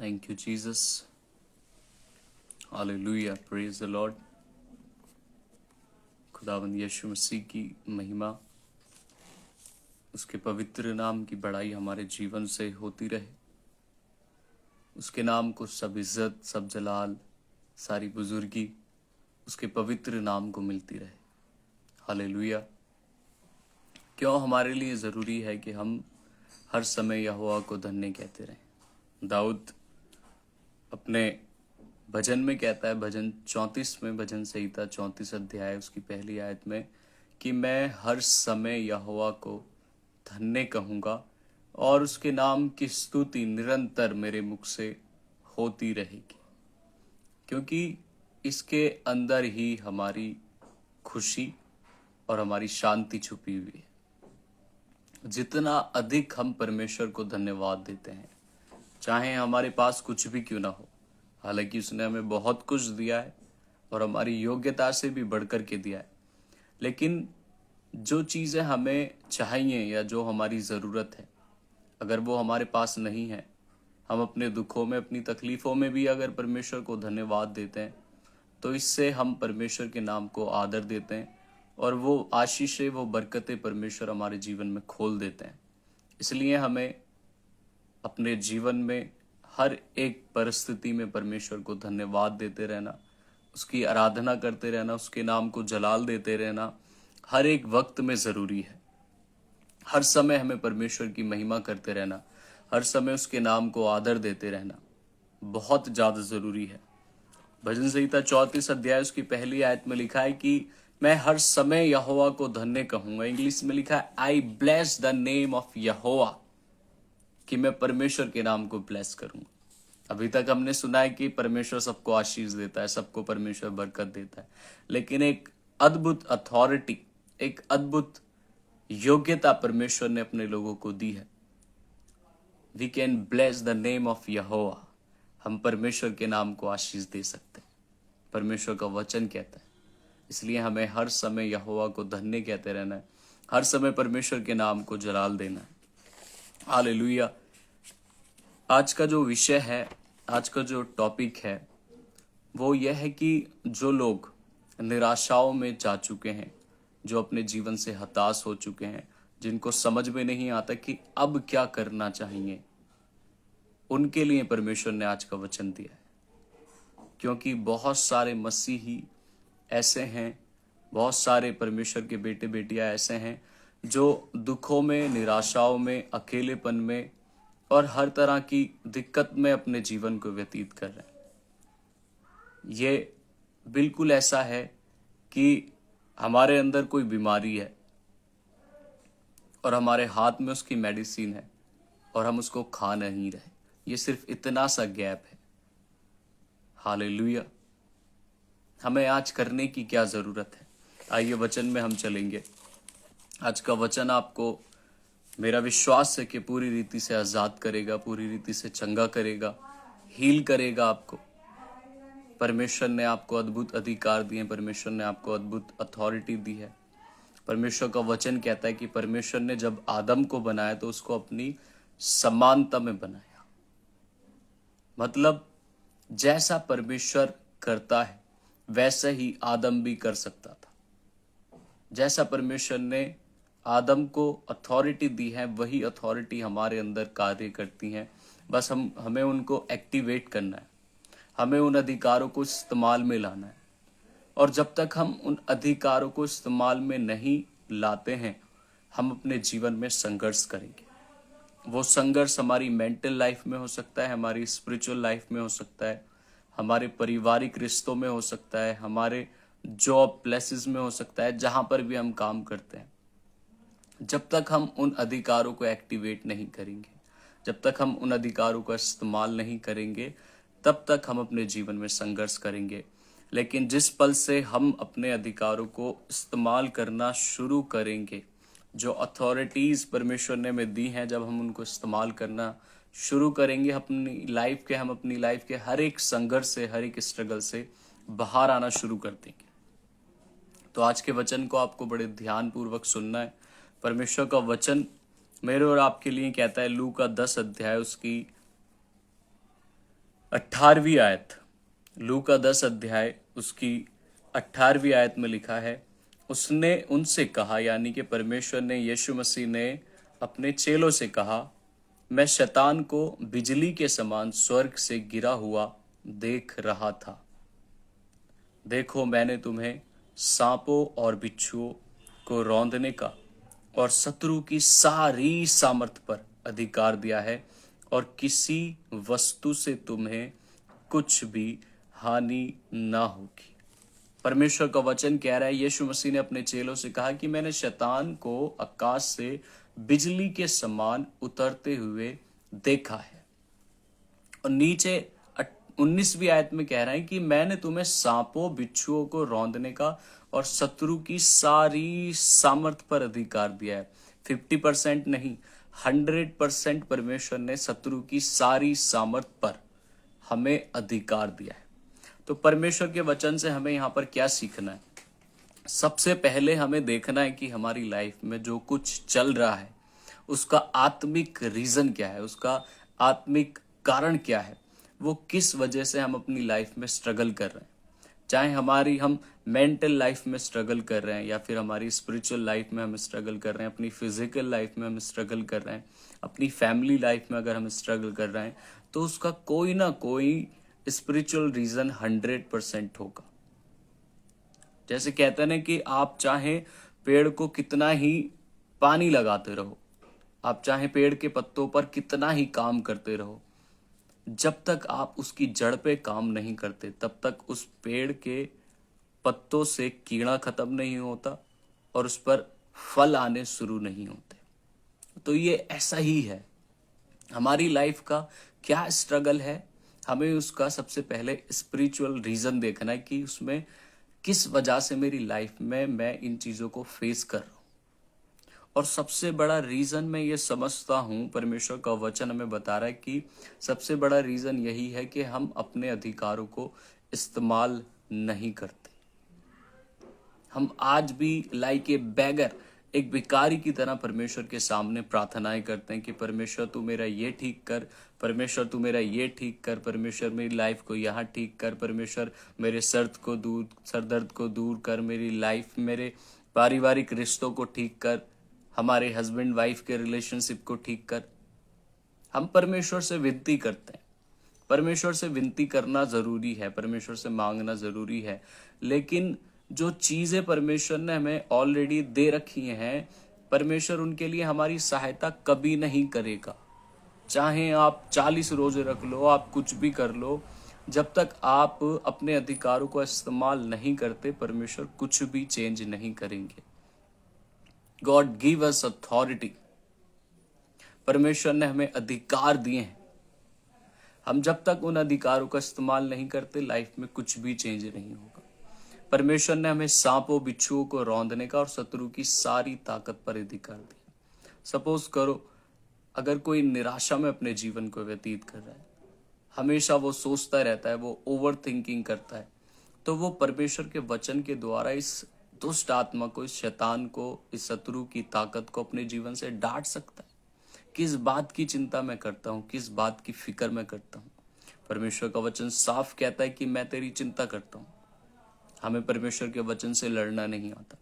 Thank you, Jesus. Hallelujah. Praise the Lord. खुदावंद यीशु मसीह की महिमा, उसके पवित्र नाम की बड़ाई हमारे जीवन से होती रहे। उसके नाम को सब इज्जत, सब जलाल, सारी बुजुर्गी उसके पवित्र नाम को मिलती रहे। हालेलुया। क्यों हमारे लिए ज़रूरी है कि हम हर समय यहोवा को धन्य कहते रहें। दाऊद अपने भजन में कहता है, भजन 34 में, भजन संहिता 34 अध्याय उसकी पहली आयत में, कि मैं हर समय यहोवा को धन्य कहूँगा और उसके नाम की स्तुति निरंतर मेरे मुख से होती रहेगी, क्योंकि इसके अंदर ही हमारी खुशी और हमारी शांति छुपी हुई है। जितना अधिक हम परमेश्वर को धन्यवाद देते हैं, चाहे हमारे पास कुछ भी क्यों ना हो, हालांकि उसने हमें बहुत कुछ दिया है और हमारी योग्यता से भी बढ़कर के दिया है, लेकिन जो चीज़ें हमें चाहिए या जो हमारी ज़रूरत है, अगर वो हमारे पास नहीं है, हम अपने दुखों में, अपनी तकलीफ़ों में भी अगर परमेश्वर को धन्यवाद देते हैं, तो इससे हम परमेश्वर के नाम को आदर देते हैं और वो आशीषें, वो बरकतें परमेश्वर हमारे जीवन में खोल देते हैं। इसलिए हमें अपने जीवन में हर एक परिस्थिति में परमेश्वर को धन्यवाद देते रहना, उसकी आराधना करते रहना, उसके नाम को जलाल देते रहना हर एक वक्त में ज़रूरी है। हर समय हमें परमेश्वर की महिमा करते रहना, हर समय उसके नाम को आदर देते रहना बहुत ज़्यादा ज़रूरी है। भजन संहिता 34 अध्याय उसकी पहली आयत में लिखा है कि मैं हर समय यहोवा को धन्य कहूँगा। इंग्लिश में लिखा है, I bless the name of यहोवा, कि मैं परमेश्वर के नाम को ब्लेस करूँगा। अभी तक हमने सुना है कि परमेश्वर सबको आशीष देता है, सबको परमेश्वर बरकत देता है, लेकिन एक अद्भुत अथॉरिटी, एक अद्भुत योग्यता परमेश्वर ने अपने लोगों को दी है। We can bless the name of यहोवा। हम परमेश्वर के नाम को आशीष दे सकते हैं, परमेश्वर का वचन कहता है। इसलिए हमें हर समय यहोवा को धन्य कहते रहना है, हर समय परमेश्वर के नाम को जलाल देना है। हालेलुया। आज का जो विषय है, आज का जो टॉपिक है, वो यह है कि जो लोग निराशाओं में जा चुके हैं, जो अपने जीवन से हताश हो चुके हैं, जिनको समझ में नहीं आता कि अब क्या करना चाहिए, उनके लिए परमेश्वर ने आज का वचन दिया है। क्योंकि बहुत सारे मसीही ऐसे हैं, बहुत सारे परमेश्वर के बेटे बेटियां ऐसे हैं जो दुखों में, निराशाओं में, अकेलेपन में और हर तरह की दिक्कत में अपने जीवन को व्यतीत कर रहे हैं। ये बिल्कुल ऐसा है कि हमारे अंदर कोई बीमारी है और हमारे हाथ में उसकी मेडिसिन है और हम उसको खा नहीं रहे। ये सिर्फ इतना सा गैप है। हालेलुया। हमें आज करने की क्या ज़रूरत है? आइए वचन में हम चलेंगे। आज का वचन आपको, मेरा विश्वास है कि पूरी रीति से आज़ाद करेगा, पूरी रीति से चंगा करेगा, हील करेगा आपको। परमेश्वर ने आपको अद्भुत अधिकार दिए, परमेश्वर ने आपको अद्भुत अथॉरिटी दी है। परमेश्वर का वचन कहता है कि परमेश्वर ने जब आदम को बनाया तो उसको अपनी समानता में बनाया। मतलब जैसा परमेश्वर करता है वैसे ही आदम भी कर सकता था। जैसा परमेश्वर ने आदम को अथॉरिटी दी है, वही अथॉरिटी हमारे अंदर कार्य करती है। बस हमें उनको एक्टिवेट करना है, हमें उन अधिकारों को इस्तेमाल में लाना है। और जब तक हम उन अधिकारों को इस्तेमाल में नहीं लाते हैं, हम अपने जीवन में संघर्ष करेंगे। वो संघर्ष हमारी मेंटल लाइफ में हो सकता है, हमारी स्पिरिचुअल लाइफ में हो सकता है, हमारे पारिवारिक रिश्तों में हो सकता है, हमारे जॉब प्लेसेस में हो सकता है, जहाँ पर भी हम काम करते हैं। जब तक हम उन अधिकारों को एक्टिवेट नहीं करेंगे, जब तक हम उन अधिकारों का इस्तेमाल नहीं करेंगे, तब तक हम अपने जीवन में संघर्ष करेंगे। लेकिन जिस पल से हम अपने अधिकारों को इस्तेमाल करना शुरू करेंगे, जो अथॉरिटीज़ परमेश्वर ने हमें दी हैं, जब हम उनको इस्तेमाल करना शुरू करेंगे, हम अपनी लाइफ के हर एक संघर्ष से, हर एक स्ट्रगल से बाहर आना शुरू कर देंगे। तो आज के वचन को आपको बड़े ध्यानपूर्वक सुनना है। परमेश्वर का वचन मेरे और आपके लिए कहता है, लू का 10 अध्याय उसकी 18वीं आयत, लू का 10 अध्याय उसकी 18वीं आयत में लिखा है, उसने उनसे कहा, यानी कि परमेश्वर ने, यीशु मसीह ने अपने चेलों से कहा, मैं शैतान को बिजली के समान स्वर्ग से गिरा हुआ देख रहा था। देखो, मैंने तुम्हें सांपों और बिच्छुओं को रौंदने का और शत्रु की सारी सामर्थ पर अधिकार दिया है, और किसी वस्तु से तुम्हें कुछ भी हानि ना होगी। परमेश्वर का वचन कह रहा है, यीशु मसीह ने अपने चेलों से कहा कि मैंने शैतान को आकाश से बिजली के समान उतरते हुए देखा है। और नीचे 19वीं आयत में कह रहा है कि मैंने तुम्हें सांपों बिच्छुओं को रौंदने का और शत्रु की सारी सामर्थ पर अधिकार दिया है। 50% नहीं, 100% परमेश्वर ने शत्रु की सारी सामर्थ पर हमें अधिकार दिया है। तो परमेश्वर के वचन से हमें यहाँ पर क्या सीखना है? सबसे पहले हमें देखना है कि हमारी लाइफ में जो कुछ चल रहा है उसका आत्मिक रीजन क्या है, उसका आत्मिक कारण क्या है, वो किस वजह से हम अपनी लाइफ में स्ट्रगल कर रहे हैं। चाहे हम मेंटल लाइफ में स्ट्रगल कर रहे हैं, या फिर हमारी स्पिरिचुअल लाइफ में हम स्ट्रगल कर रहे हैं, अपनी फिजिकल लाइफ में हम स्ट्रगल कर रहे हैं, अपनी फैमिली लाइफ में अगर हम स्ट्रगल कर रहे हैं, तो उसका कोई ना कोई स्पिरिचुअल रीजन 100% होगा। जैसे कहते हैं ना कि आप चाहे पेड़ को कितना ही पानी लगाते रहो, आप चाहे पेड़ के पत्तों पर कितना ही काम करते रहो, जब तक आप उसकी जड़ पे काम नहीं करते तब तक उस पेड़ के पत्तों से कीड़ा खत्म नहीं होता और उस पर फल आने शुरू नहीं होते। तो ये ऐसा ही है, हमारी लाइफ का क्या स्ट्रगल है, हमें उसका सबसे पहले स्पिरिचुअल रीजन देखना है कि उसमें किस वजह से मेरी लाइफ में मैं इन चीजों को फेस कर रहा हूं। और सबसे बड़ा रीजन मैं ये समझता हूं, परमेश्वर का वचन हमें बता रहा है कि सबसे बड़ा रीजन यही है कि हम अपने अधिकारों को इस्तेमाल नहीं करते। हम आज भी लाइक ए बैगर, एक भिखारी की तरह परमेश्वर के सामने प्रार्थनाएं करते हैं कि परमेश्वर तू मेरा ये ठीक कर, परमेश्वर तू मेरा ये ठीक कर, परमेश्वर मेरी लाइफ को यहाँ ठीक कर, परमेश्वर मेरे सरदर्द को दूर कर, मेरी लाइफ, मेरे पारिवारिक रिश्तों को ठीक कर, हमारे हस्बैंड वाइफ के रिलेशनशिप को ठीक कर। हम परमेश्वर से विनती करते हैं, परमेश्वर से विनती करना जरूरी है, परमेश्वर से मांगना जरूरी है, लेकिन जो चीजें परमेश्वर ने हमें ऑलरेडी दे रखी हैं, परमेश्वर उनके लिए हमारी सहायता कभी नहीं करेगा। चाहे आप 40 रोजे रख लो, आप कुछ भी कर लो, जब तक आप अपने अधिकारों को इस्तेमाल नहीं करते, परमेश्वर कुछ भी चेंज नहीं करेंगे। गॉड गिव अस अथॉरिटी, परमेश्वर ने हमें अधिकार दिए हैं। हम जब तक उन अधिकारों का इस्तेमाल नहीं करते, लाइफ में कुछ भी चेंज नहीं होगा। परमेश्वर ने हमें सांपों बिच्छुओं को रौंदने का और शत्रु की सारी ताकत पर अधिकार दिया। सपोज करो, अगर कोई निराशा में अपने जीवन को व्यतीत कर रहा है, हमेशा वो सोचता रहता है, वो ओवर थिंकिंग करता है, तो वो परमेश्वर के वचन के द्वारा इस दुष्ट आत्मा को, इस शैतान को, इस शत्रु की ताकत को अपने जीवन से डांट सकता है। किस बात की चिंता मैं करता हूँ, किस बात की फिक्र मैं करता हूँ। परमेश्वर का वचन साफ कहता है कि मैं तेरी चिंता करता हूँ। हमें परमेश्वर के वचन से लड़ना नहीं आता।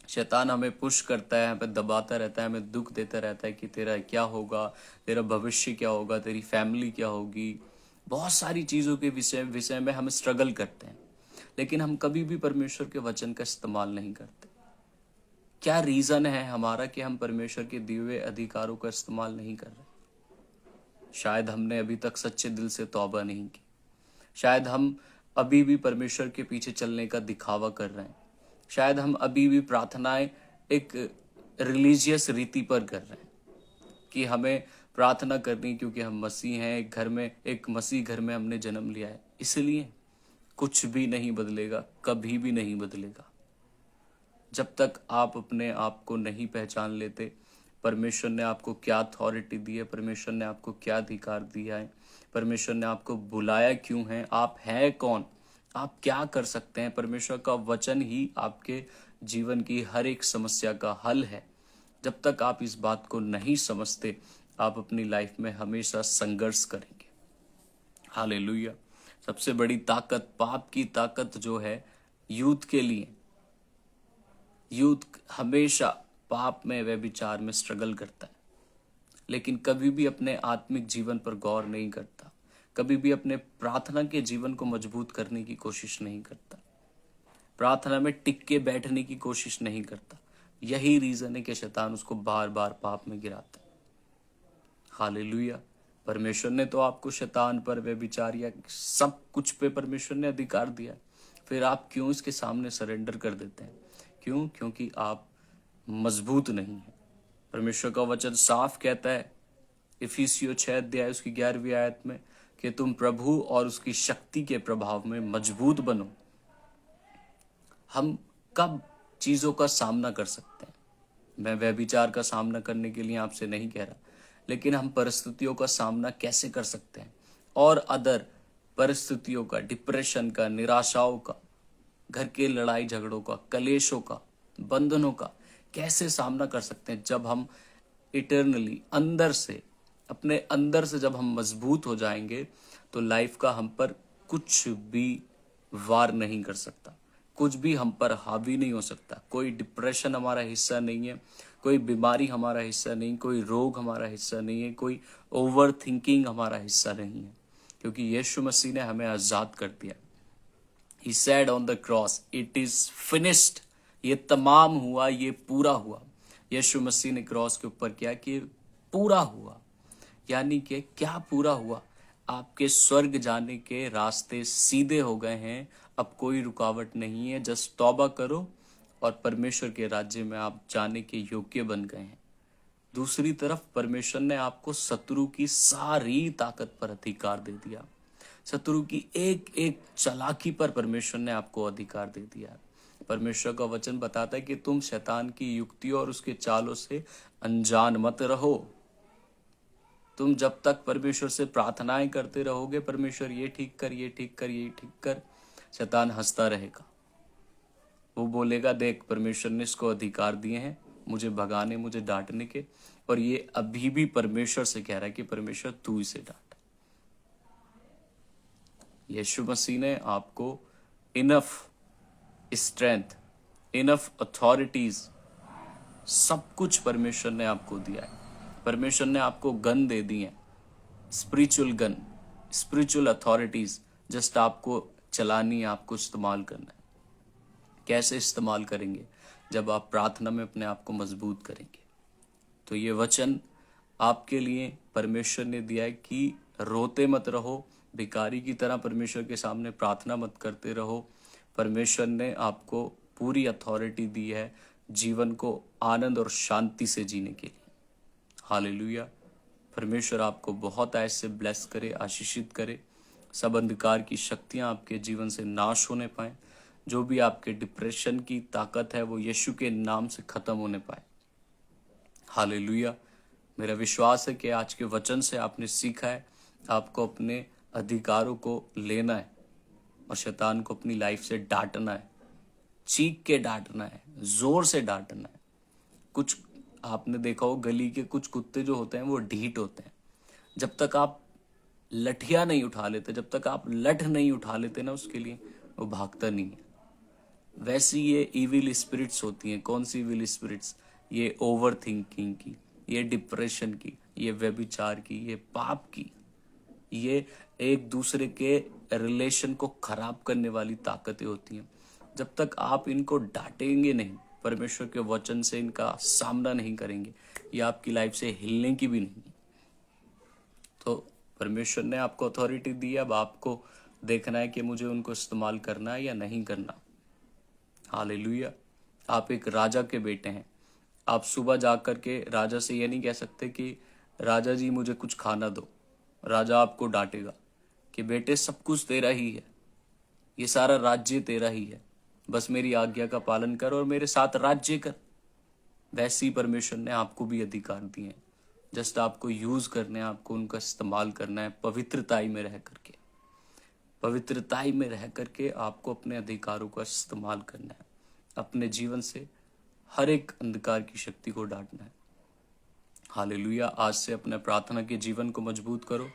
शैतान हमें पुश करता है, हमें दबाता रहता है, हमें दुख देता रहता है कि तेरा क्या होगा, तेरा भविष्य क्या होगा, तेरी फैमिली क्या होगी। बहुत सारी चीज़ों के विषय में हम स्ट्रगल करते हैं, लेकिन हम कभी भी परमेश्वर के वचन का इस्तेमाल नहीं करते। क्या रीज़न है हमारा कि हम परमेश्वर के दिए हुए अधिकारों का इस्तेमाल नहीं कर रहे? शायद हमने अभी तक सच्चे दिल से तौबा नहीं की, शायद हम अभी भी परमेश्वर के पीछे चलने का दिखावा कर रहे हैं, शायद हम अभी भी प्रार्थनाएं एक रिलीजियस रीति पर कर रहे हैं कि हमें प्रार्थना करनी क्योंकि हम मसीह हैं, एक मसीह घर में हमने जन्म लिया है, इसलिए। कुछ भी नहीं बदलेगा, कभी भी नहीं बदलेगा। जब तक आप अपने आप को नहीं पहचान लेते, परमेश्वर ने आपको क्या अथॉरिटी दी है, परमेश्वर ने आपको क्या अधिकार दिया है, परमेश्वर ने आपको बुलाया क्यों है, आप हैं कौन, आप क्या कर सकते हैं, परमेश्वर का वचन ही आपके जीवन की हर एक समस्या का हल है। जब तक आप इस बात को नहीं समझते, आप अपनी लाइफ में हमेशा संघर्ष करेंगे। हालेलुया। सबसे बड़ी ताकत, पाप की ताकत जो है यूथ के लिए, यूथ हमेशा पाप में, व्यभिचार में स्ट्रगल करता है, लेकिन कभी भी अपने आत्मिक जीवन पर गौर नहीं करता, कभी भी अपने प्रार्थना के जीवन को मजबूत करने की कोशिश नहीं करता, प्रार्थना में टिक के बैठने की कोशिश नहीं करता। यही रीजन है कि शैतान उसको बार बार पाप में गिराता है। हालेलुया। परमेश्वर ने तो आपको शैतान पर, व्यभिचार या सब कुछ पे परमेश्वर ने अधिकार दिया है, फिर आप क्यों इसके सामने सरेंडर कर देते हैं? क्यों? क्योंकि आप मजबूत नहीं है। परमेश्वर का वचन साफ कहता है इफिसियों 6 अध्याय उसकी 11वीं आयत में कि तुम प्रभु और उसकी शक्ति के प्रभाव में मजबूत बनो। हम कब चीजों का सामना कर सकते हैं? मैं व्यभिचार का सामना करने के लिए आपसे नहीं कह रहा, लेकिन हम परिस्थितियों का सामना कैसे कर सकते हैं, और अदर परिस्थितियों का, डिप्रेशन का, निराशाओं का, घर के लड़ाई झगड़ों का, कलेशों का, बंधनों का कैसे सामना कर सकते हैं? जब हम इटर्नली अंदर से, अपने अंदर से जब हम मजबूत हो जाएंगे, तो लाइफ का हम पर कुछ भी वार नहीं कर सकता, कुछ भी हम पर हावी नहीं हो सकता। कोई डिप्रेशन हमारा हिस्सा नहीं है, कोई बीमारी हमारा हिस्सा नहीं, कोई रोग हमारा हिस्सा नहीं है, कोई ओवर थिंकिंग हमारा हिस्सा नहीं है, क्योंकि यीशु मसीह ने हमें आजाद कर दिया। He said on the cross, it is finished। ये तमाम हुआ, ये पूरा हुआ। यीशु मसीह ने क्रॉस के ऊपर क्या कि पूरा हुआ, यानी कि क्या पूरा हुआ? आपके स्वर्ग जाने के रास्ते सीधे हो गए हैं, अब कोई रुकावट नहीं है। जस्ट तौबा करो और परमेश्वर के राज्य में आप जाने के योग्य बन गए हैं। दूसरी तरफ परमेश्वर ने आपको शत्रु की सारी ताकत पर अधिकार दे दिया, शत्रु की एक एक चालाकी पर परमेश्वर ने आपको अधिकार दे दिया। परमेश्वर का वचन बताता है कि तुम शैतान की युक्तियों और उसके चालों से अनजान मत रहो। तुम जब तक परमेश्वर से प्रार्थनाएं करते रहोगे, परमेश्वर ये ठीक कर, ये ठीक कर, ये ठीक कर, शैतान हंसता रहेगा। वो बोलेगा देख, परमेश्वर ने इसको अधिकार दिए हैं मुझे भगाने, मुझे डांटने के, और ये अभी भी परमेश्वर से कह रहा है कि परमेश्वर तू इसे डांट। यीशु मसीह ने आपको इनफ स्ट्रेंथ, इनफ अथॉरिटीज, सब कुछ परमेश्वर ने आपको दिया है। परमेश्वर ने आपको गन दे दी है, spiritual gun, spiritual authorities, just आपको चलानी है, आपको इस्तेमाल करना है। कैसे इस्तेमाल करेंगे? जब आप प्रार्थना में अपने आप को मजबूत करेंगे। तो ये वचन आपके लिए परमेश्वर ने दिया है कि रोते मत रहो, भिखारी की तरह परमेश्वर के सामने प्रार्थना मत करते रहो। परमेश्वर ने आपको पूरी अथॉरिटी दी है जीवन को आनंद और शांति से जीने के लिए। हालेलुया। परमेश्वर आपको बहुत ऐसे ब्लेस करे, आशीषित करे। सब अंधकार की शक्तियां आपके जीवन से नाश होने पाए। जो भी आपके डिप्रेशन की ताकत है वो यीशु के नाम से खत्म होने पाए। हालेलुया। मेरा विश्वास है कि आज के वचन से आपने सीखा है आपको अपने अधिकारों को लेना है और शैतान को अपनी लाइफ से डांटना है, चीख के डांटना है, जोर से डांटना है। कुछ आपने देखा हो, गली के कुछ कुत्ते जो होते हैं वो ढीठ होते हैं। जब तक आप लठिया नहीं उठा लेते, जब तक आप लठ नहीं उठा लेते ना उसके लिए, वो भागता नहीं है। वैसी ये इविल स्पिरिट्स होती हैं। कौन सी इविल स्पिरिट्स? ये ओवर थिंकिंग की, ये डिप्रेशन की, ये व्यभिचार की, ये पाप की, ये एक दूसरे के रिलेशन को खराब करने वाली ताकतें होती हैं। जब तक आप इनको डांटेंगे नहीं, परमेश्वर के वचन से इनका सामना नहीं करेंगे, ये आपकी लाइफ से हिलने की भी नहीं। तो परमेश्वर ने आपको अथॉरिटी दी, अब आपको देखना है कि मुझे उनको इस्तेमाल करना है या नहीं करना। हालेलुया। आप एक राजा के बेटे हैं। आप सुबह जाकर के राजा से ये नहीं कह सकते कि राजा जी मुझे कुछ खाना दो। राजा आपको डांटेगा कि बेटे सब कुछ तेरा ही है, ये सारा राज्य तेरा ही है, बस मेरी आज्ञा का पालन कर और मेरे साथ राज्य कर। वैसे ही परमेश्वर ने आपको भी अधिकार दिए हैं, जस्ट आपको यूज करने हैं, आपको उनका इस्तेमाल करना है पवित्रताई में रह करके। पवित्रताई में रह करके आपको अपने अधिकारों का इस्तेमाल करना है, अपने जीवन से हर एक अंधकार की शक्ति को डांटना है। हालेलुया। आज से अपने प्रार्थना के जीवन को मजबूत करो,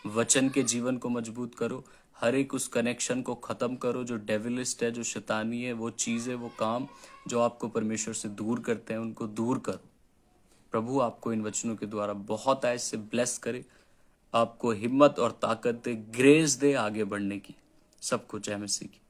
वचन के जीवन को मजबूत करो। हर एक उस कनेक्शन को ख़त्म करो जो डेविलिस्ट है, जो शैतानी है, वो चीज़ें, वो काम जो आपको परमेश्वर से दूर करते हैं, उनको दूर करो। प्रभु आपको इन वचनों के द्वारा बहुत ऐसे ब्लेस करे, आपको हिम्मत और ताकत दे, ग्रेस दे आगे बढ़ने की। सब कुछ जय मसीह की।